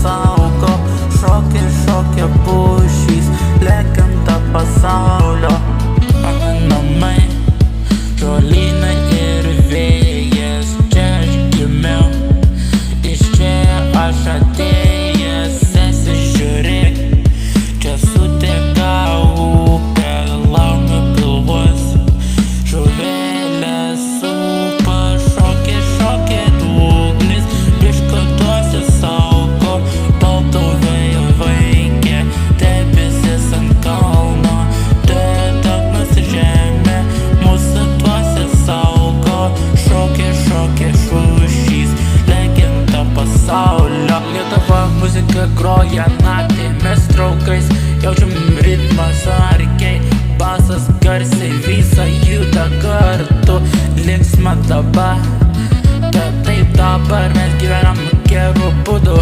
saugo. Šokia pušys, legenda pasaulio. Mano namai, žolynai ir vėjas. Čia aš gimiau, iš čia aš atėjęs. Esi žiūrėk, čia suteka upė, laumė pilvus, žuvelės supa. Šokia ugnis, biškotuose saugo. Balto vėjo vaikė, debesis ant kalno. Dugnas žemė, mūsų tuose saugo. Šokia šūšys, legenda pasaulio. Lietuva muzika groja naktį, mes draugais jaučiam ritmą smarkiai. Basas garsiai, visa juda kartu, linksma dabar. Taip dabar mes gyvenam geru būdu.